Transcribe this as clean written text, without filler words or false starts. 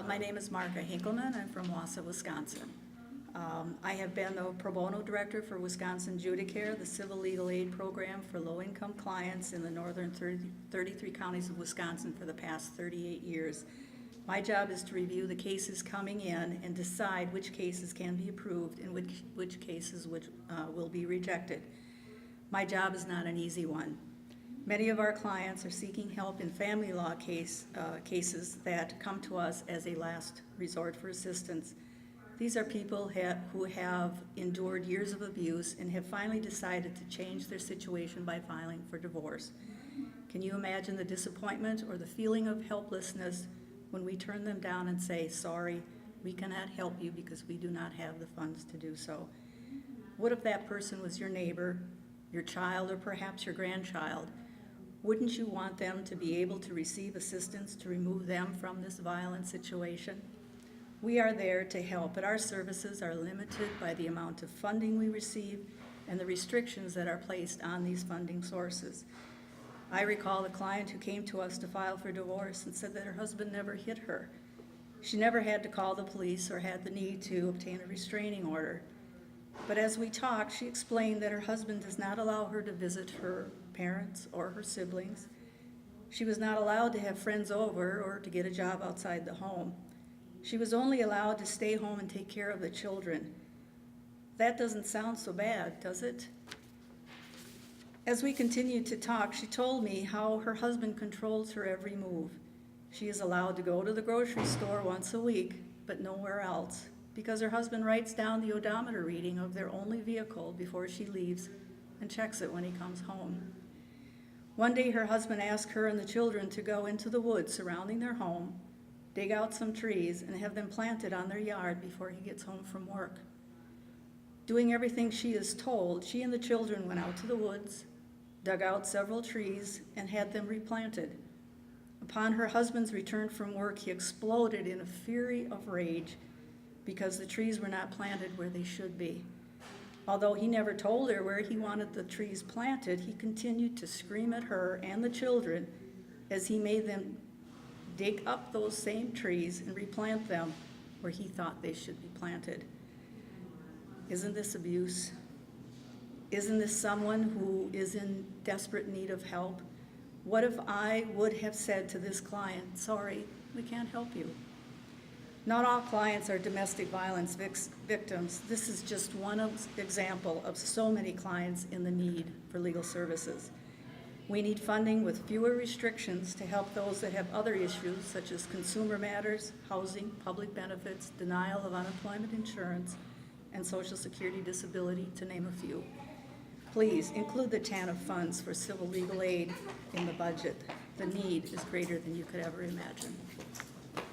My name is Marka Hinkelman. I'm from Wausau, Wisconsin. I have been the pro bono director for Wisconsin Judicare, the civil legal aid program for low-income clients in the northern 33 counties of Wisconsin for the past 38 years. My job is to review the cases coming in and decide which cases can be approved and which cases will be rejected. My job is not an easy one. Many of our clients are seeking help in family law cases that come to us as a last resort for assistance. These are people who have endured years of abuse and have finally decided to change their situation by filing for divorce. Can you imagine the disappointment or the feeling of helplessness when we turn them down and say, sorry, we cannot help you because we do not have the funds to do so? What if that person was your neighbor, your child, or perhaps your grandchild? Wouldn't you want them to be able to receive assistance to remove them from this violent situation? We are there to help, but our services are limited by the amount of funding we receive and the restrictions that are placed on these funding sources. I recall a client who came to us to file for divorce and said that her husband never hit her. She never had to call the police or had the need to obtain a restraining order. But as we talked, she explained that her husband does not allow her to visit her parents or her siblings. She was not allowed to have friends over or to get a job outside the home. She was only allowed to stay home and take care of the children. That doesn't sound so bad, does it? As we continued to talk, she told me how her husband controls her every move. She is allowed to go to the grocery store once a week, but nowhere else, because her husband writes down the odometer reading of their only vehicle before she leaves and checks it when he comes home. One day her husband asked her and the children to go into the woods surrounding their home, dig out some trees, and have them planted on their yard before he gets home from work. Doing everything she is told, she and the children went out to the woods, dug out several trees, and had them replanted. Upon her husband's return from work, he exploded in a fury of rage because the trees were not planted where they should be. Although he never told her where he wanted the trees planted, he continued to scream at her and the children as he made them dig up those same trees and replant them where he thought they should be planted. Isn't this abuse? Isn't this someone who is in desperate need of help? What if I would have said to this client, sorry, we can't help you? Not all clients are domestic violence victims. This is just one example of so many clients in the need for legal services. We need funding with fewer restrictions to help those that have other issues such as consumer matters, housing, public benefits, denial of unemployment insurance, and Social Security disability, to name a few. Please include the TANF funds for civil legal aid in the budget. The need is greater than you could ever imagine.